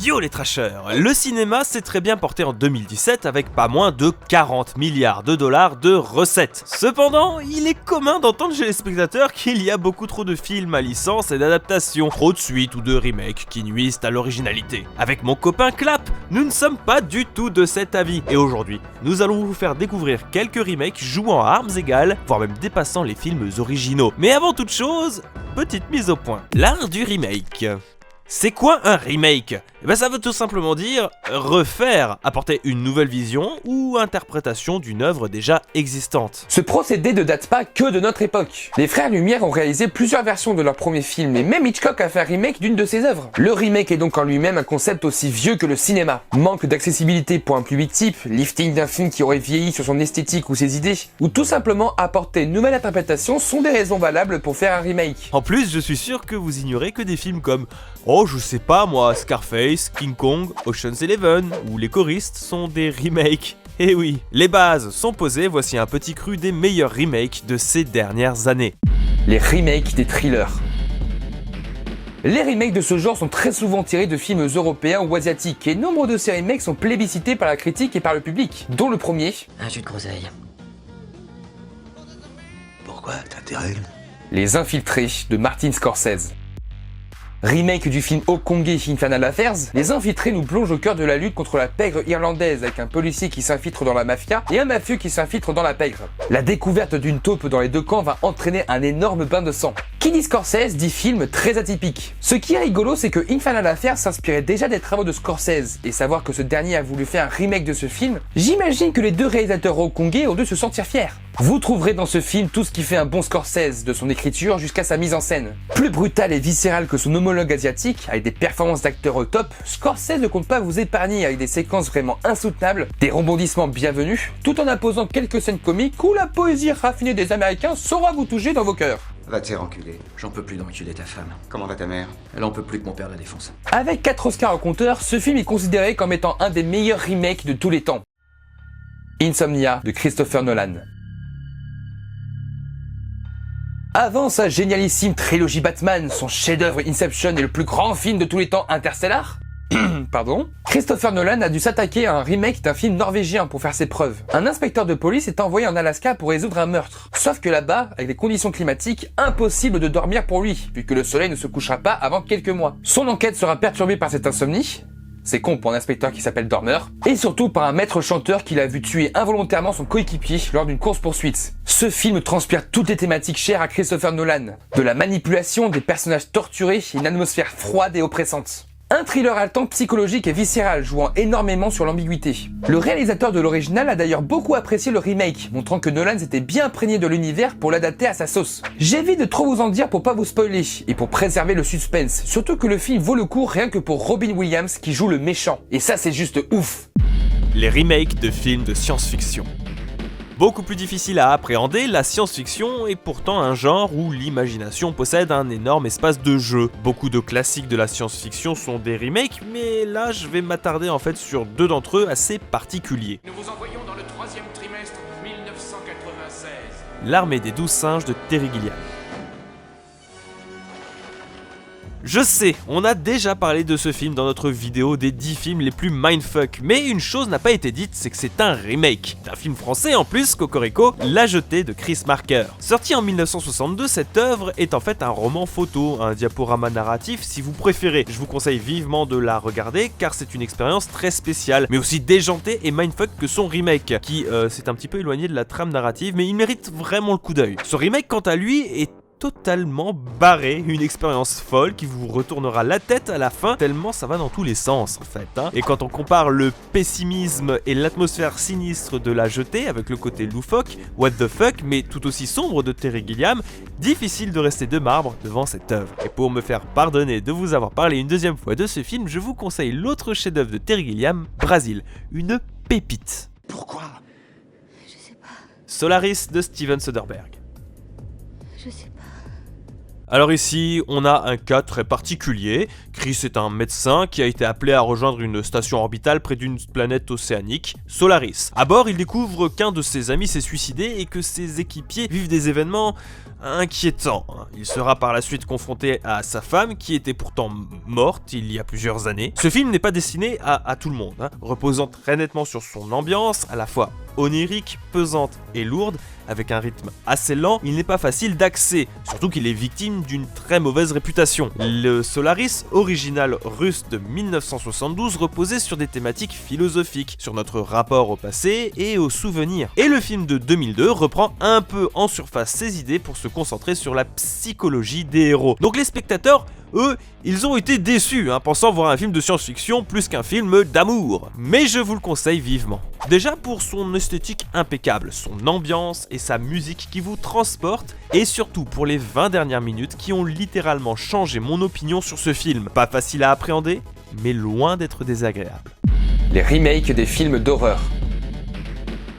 Yo les trashers, le cinéma s'est très bien porté en 2017 avec pas moins de 40 milliards de dollars de recettes. Cependant, il est commun d'entendre chez les spectateurs qu'il y a beaucoup trop de films à licence et d'adaptations, trop de suites ou de remakes qui nuisent à l'originalité. Avec mon copain Clap, nous ne sommes pas du tout de cet avis. Et aujourd'hui, nous allons vous faire découvrir quelques remakes jouant à armes égales, voire même dépassant les films originaux. Mais avant toute chose, petite mise au point. L'art du remake. C'est quoi un remake ? Ça veut tout simplement dire refaire, apporter une nouvelle vision ou interprétation d'une œuvre déjà existante. Ce procédé ne date pas que de notre époque. Les frères Lumière ont réalisé plusieurs versions de leur premier film et même Hitchcock a fait un remake d'une de ses œuvres. Le remake est donc en lui-même un concept aussi vieux que le cinéma. Manque d'accessibilité pour un public type, lifting d'un film qui aurait vieilli sur son esthétique ou ses idées, ou tout simplement apporter une nouvelle interprétation sont des raisons valables pour faire un remake. En plus, je suis sûr que vous ignorez que des films comme oh je sais pas moi, Scarface, King Kong, Ocean's Eleven ou Les Choristes sont des remakes. Et oui, les bases sont posées, voici un petit cru des meilleurs remakes de ces dernières années. Les remakes des thrillers. Les remakes de ce genre sont très souvent tirés de films européens ou asiatiques et nombre de ces remakes sont plébiscités par la critique et par le public, dont le premier... Un jus de groseille. Pourquoi t'intérêt ? Les Infiltrés de Martin Scorsese. Remake du film hongkongais Infernal Affairs, Les Infiltrés nous plongent au cœur de la lutte contre la pègre irlandaise avec un policier qui s'infiltre dans la mafia et un mafieux qui s'infiltre dans la pègre. La découverte d'une taupe dans les deux camps va entraîner un énorme bain de sang. Qui dit Scorsese dit film très atypique. Ce qui est rigolo, c'est que Infernal Affairs s'inspirait déjà des travaux de Scorsese, et savoir que ce dernier a voulu faire un remake de ce film, j'imagine que les deux réalisateurs hongkongais ont dû se sentir fiers. Vous trouverez dans ce film tout ce qui fait un bon Scorsese, de son écriture jusqu'à sa mise en scène. Plus brutal et viscéral que son homologue asiatique, avec des performances d'acteurs au top, Scorsese ne compte pas vous épargner avec des séquences vraiment insoutenables, des rebondissements bienvenus, tout en imposant quelques scènes comiques où la poésie raffinée des Américains saura vous toucher dans vos cœurs. Va te faire enculer. J'en peux plus d'enculer ta femme. Comment va ta mère ? Elle en peut plus que mon père la défonce. Avec 4 Oscars au compteur, ce film est considéré comme étant un des meilleurs remakes de tous les temps. Insomnia de Christopher Nolan. Avant sa génialissime trilogie Batman, son chef-d'œuvre Inception et le plus grand film de tous les temps Interstellar, pardon, Christopher Nolan a dû s'attaquer à un remake d'un film norvégien pour faire ses preuves. Un inspecteur de police est envoyé en Alaska pour résoudre un meurtre. Sauf que là-bas, avec des conditions climatiques, impossible de dormir pour lui, puisque le soleil ne se couchera pas avant quelques mois. Son enquête sera perturbée par cette insomnie, c'est con pour un inspecteur qui s'appelle Dormer, et surtout par un maître chanteur qu'il a vu tuer involontairement son coéquipier lors d'une course-poursuite. Ce film transpire toutes les thématiques chères à Christopher Nolan, de la manipulation, des personnages torturés et une atmosphère froide et oppressante. Un thriller haletant psychologique et viscéral jouant énormément sur l'ambiguïté. Le réalisateur de l'original a d'ailleurs beaucoup apprécié le remake, montrant que Nolan s'était bien imprégné de l'univers pour l'adapter à sa sauce. J'évite de trop vous en dire pour pas vous spoiler, et pour préserver le suspense, surtout que le film vaut le coup rien que pour Robin Williams qui joue le méchant. Et ça c'est juste ouf. Les remakes de films de science-fiction. Beaucoup plus difficile à appréhender, la science-fiction est pourtant un genre où l'imagination possède un énorme espace de jeu. Beaucoup de classiques de la science-fiction sont des remakes, mais là je vais m'attarder en fait sur deux d'entre eux assez particuliers. Nous vous envoyons dans le 3e trimestre 1996. L'Armée des 12 singes de Terry Gilliam. Je sais, on a déjà parlé de ce film dans notre vidéo des 10 films les plus mindfuck, mais une chose n'a pas été dite, c'est que c'est un remake. D'un film français en plus, Cocorico, La Jetée de Chris Marker. Sorti en 1962, cette œuvre est en fait un roman photo, un diaporama narratif si vous préférez. Je vous conseille vivement de la regarder car c'est une expérience très spéciale, mais aussi déjantée et mindfuck que son remake, qui s'est un petit peu éloigné de la trame narrative, mais il mérite vraiment le coup d'œil. Ce remake, quant à lui, est totalement barré, une expérience folle qui vous retournera la tête à la fin tellement ça va dans tous les sens en fait. Et quand on compare le pessimisme et l'atmosphère sinistre de La Jetée avec le côté loufoque, what the fuck, mais tout aussi sombre de Terry Gilliam, difficile de rester de marbre devant cette œuvre. Et pour me faire pardonner de vous avoir parlé une deuxième fois de ce film, je vous conseille l'autre chef-d'œuvre de Terry Gilliam, Brasil, une pépite. Pourquoi ? Je sais pas, Solaris de Steven Soderbergh. je sais pas. Alors ici, on a un cas très particulier. Chris est un médecin qui a été appelé à rejoindre une station orbitale près d'une planète océanique, Solaris. À bord, il découvre qu'un de ses amis s'est suicidé et que ses équipiers vivent des événements inquiétant. Il sera par la suite confronté à sa femme qui était pourtant morte il y a plusieurs années. Ce film n'est pas destiné à tout le monde, reposant très nettement sur son ambiance, à la fois onirique, pesante et lourde, avec un rythme assez lent, il n'est pas facile d'accès, surtout qu'il est victime d'une très mauvaise réputation. Le Solaris, original russe de 1972, reposait sur des thématiques philosophiques, sur notre rapport au passé et aux souvenirs. Et le film de 2002 reprend un peu en surface ces idées pour se concentrer sur la psychologie des héros. Donc les spectateurs, eux, ils ont été déçus, pensant voir un film de science-fiction plus qu'un film d'amour. Mais je vous le conseille vivement. Déjà pour son esthétique impeccable, son ambiance et sa musique qui vous transportent, et surtout pour les 20 dernières minutes qui ont littéralement changé mon opinion sur ce film. Pas facile à appréhender, mais loin d'être désagréable. Les remakes des films d'horreur.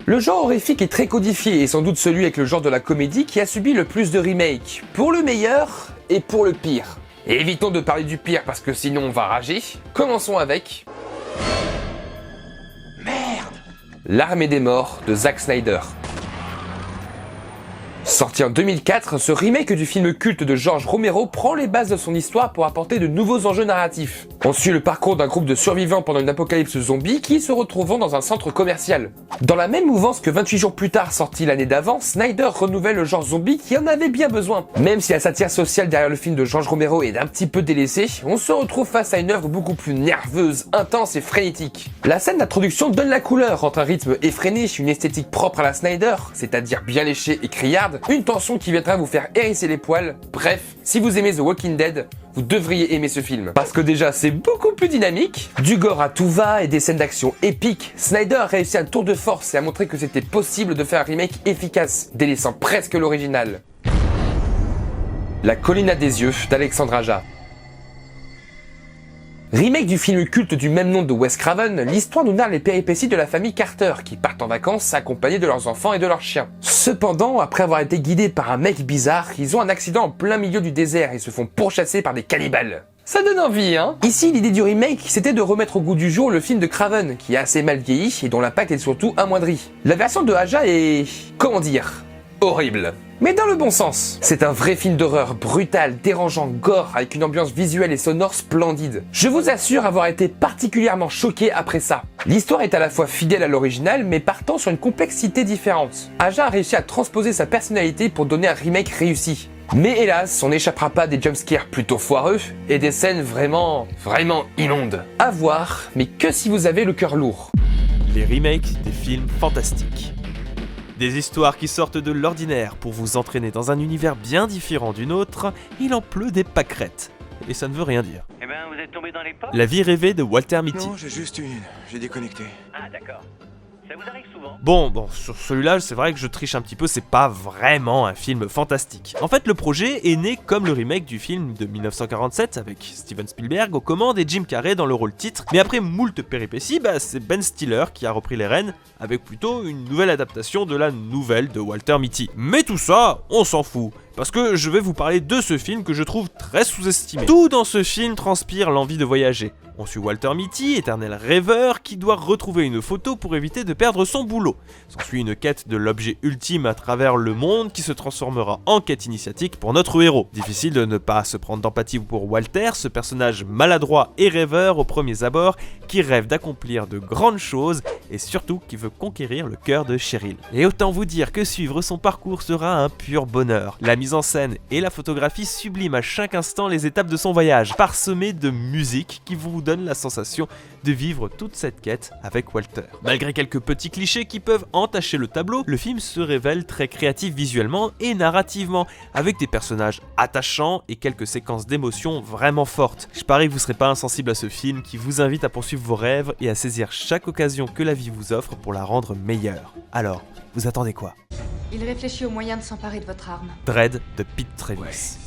Le genre horrifique est très codifié et sans doute celui avec le genre de la comédie qui a subi le plus de remakes, pour le meilleur et pour le pire. Et évitons de parler du pire parce que sinon on va rager. Commençons avec... Merde ! L'Armée des Morts de Zack Snyder. Sorti en 2004, ce remake du film culte de George Romero prend les bases de son histoire pour apporter de nouveaux enjeux narratifs. On suit le parcours d'un groupe de survivants pendant une apocalypse zombie qui se retrouvent dans un centre commercial. Dans la même mouvance que 28 jours plus tard sorti l'année d'avant, Snyder renouvelle le genre zombie qui en avait bien besoin. Même si la satire sociale derrière le film de George Romero est un petit peu délaissée, on se retrouve face à une œuvre beaucoup plus nerveuse, intense et frénétique. La scène d'introduction donne la couleur entre un rythme effréné, une esthétique propre à la Snyder, c'est-à-dire bien léchée et criarde, une tension qui viendra vous faire hérisser les poils. Bref, si vous aimez The Walking Dead, vous devriez aimer ce film. Parce que déjà, c'est beaucoup plus dynamique, du gore à tout va et des scènes d'action épiques. Snyder a réussi un tour de force et a montré que c'était possible de faire un remake efficace, délaissant presque l'original. La colline à des yeux d'Alexandre Aja. Remake du film culte du même nom de Wes Craven, l'histoire nous narre les péripéties de la famille Carter qui partent en vacances accompagnés de leurs enfants et de leurs chiens. Cependant, après avoir été guidés par un mec bizarre, ils ont un accident en plein milieu du désert et se font pourchasser par des cannibales. Ça donne envie, Ici, l'idée du remake, c'était de remettre au goût du jour le film de Craven, qui est assez mal vieilli et dont l'impact est surtout amoindri. La version de Aja est... comment dire ? Horrible. Mais dans le bon sens. C'est un vrai film d'horreur, brutal, dérangeant, gore, avec une ambiance visuelle et sonore splendide. Je vous assure avoir été particulièrement choqué après ça. L'histoire est à la fois fidèle à l'original, mais partant sur une complexité différente. Aja a réussi à transposer sa personnalité pour donner un remake réussi. Mais hélas, on n'échappera pas des jumpscares plutôt foireux et des scènes vraiment immondes. À voir, mais que si vous avez le cœur lourd. Les remakes des films fantastiques. Des histoires qui sortent de l'ordinaire pour vous entraîner dans un univers bien différent du nôtre, il en pleut des pâquerettes. Et ça ne veut rien dire. Eh ben, vous êtes tombé dans les pommes ? La vie rêvée de Walter Mitty. Non, j'ai déconnecté. Ah, d'accord. Ça vous arrive souvent ? Bon, sur celui-là, c'est vrai que je triche un petit peu, c'est pas vraiment un film fantastique. En fait, le projet est né comme le remake du film de 1947 avec Steven Spielberg aux commandes et Jim Carrey dans le rôle titre, mais après moult péripéties, c'est Ben Stiller qui a repris les rênes avec plutôt une nouvelle adaptation de la nouvelle de Walter Mitty. Mais tout ça, on s'en fout. Parce que je vais vous parler de ce film que je trouve très sous-estimé. Tout dans ce film transpire l'envie de voyager. On suit Walter Mitty, éternel rêveur, qui doit retrouver une photo pour éviter de perdre son boulot. S'ensuit une quête de l'objet ultime à travers le monde qui se transformera en quête initiatique pour notre héros. Difficile de ne pas se prendre d'empathie pour Walter, ce personnage maladroit et rêveur aux premiers abords, qui rêve d'accomplir de grandes choses et surtout qui veut conquérir le cœur de Cheryl. Et autant vous dire que suivre son parcours sera un pur bonheur. La mise en scène et la photographie subliment à chaque instant les étapes de son voyage, parsemées de musique qui vous donne la sensation de vivre toute cette quête avec Walter. Malgré quelques petits clichés qui peuvent entacher le tableau, le film se révèle très créatif visuellement et narrativement, avec des personnages attachants et quelques séquences d'émotions vraiment fortes. Je parie que vous serez pas insensible à ce film qui vous invite à poursuivre vos rêves et à saisir chaque occasion que la vie vous offre pour la rendre meilleure. Alors, vous attendez quoi ? Il réfléchit aux moyens de s'emparer de votre arme. Dread de Pete Travis.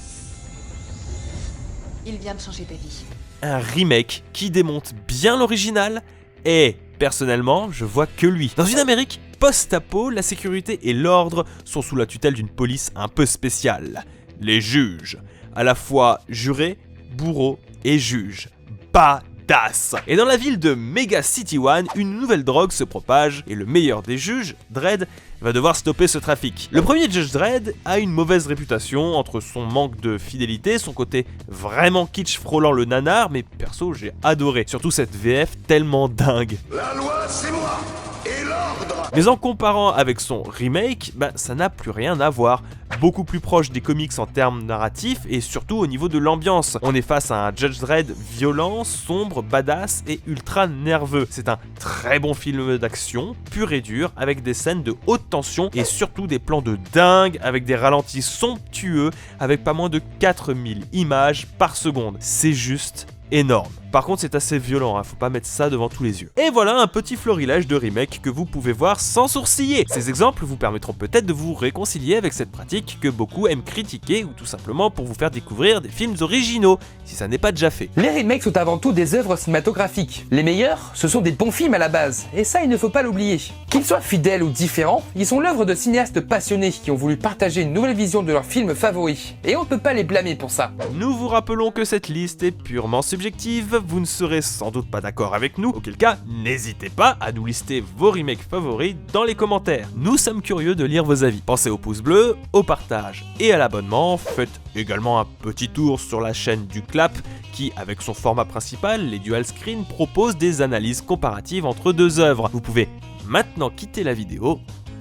Il vient de changer d'avis. Un remake qui démonte bien l'original et, personnellement, je vois que lui. Dans une Amérique post-apo, la sécurité et l'ordre sont sous la tutelle d'une police un peu spéciale. Les juges. à la fois juré, bourreau et juge. Badass. Et dans la ville de Mega City One, une nouvelle drogue se propage et le meilleur des juges, Dredd, va devoir stopper ce trafic. Le premier Judge Dredd a une mauvaise réputation entre son manque de fidélité, son côté vraiment kitsch frôlant le nanar, mais perso j'ai adoré, surtout cette VF tellement dingue. La loi, c'est moi. Et l'ordre. Mais en comparant avec son remake, ça n'a plus rien à voir. Beaucoup plus proche des comics en termes narratifs et surtout au niveau de l'ambiance. On est face à un Judge Dredd violent, sombre, badass et ultra nerveux. C'est un très bon film d'action, pur et dur, avec des scènes de haute tension et surtout des plans de dingue avec des ralentis somptueux avec pas moins de 4000 images par seconde. C'est juste énorme. Par contre, c'est assez violent, faut pas mettre ça devant tous les yeux. Et voilà un petit florilège de remakes que vous pouvez voir sans sourciller. Ces exemples vous permettront peut-être de vous réconcilier avec cette pratique que beaucoup aiment critiquer ou tout simplement pour vous faire découvrir des films originaux, si ça n'est pas déjà fait. Les remakes sont avant tout des œuvres cinématographiques. Les meilleurs, ce sont des bons films à la base, et ça il ne faut pas l'oublier. Qu'ils soient fidèles ou différents, ils sont l'œuvre de cinéastes passionnés qui ont voulu partager une nouvelle vision de leurs films favoris. Et on ne peut pas les blâmer pour ça. Nous vous rappelons que cette liste est purement subjective, vous ne serez sans doute pas d'accord avec nous, auquel cas, n'hésitez pas à nous lister vos remakes favoris dans les commentaires. Nous sommes curieux de lire vos avis. Pensez au pouce bleu, au partage et à l'abonnement. Faites également un petit tour sur la chaîne du Clap qui, avec son format principal, les dual screen, propose des analyses comparatives entre deux œuvres. Vous pouvez maintenant quitter la vidéo.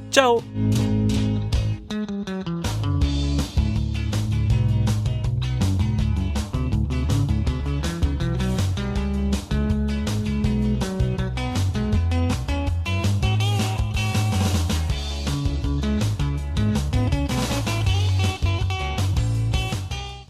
Ciao!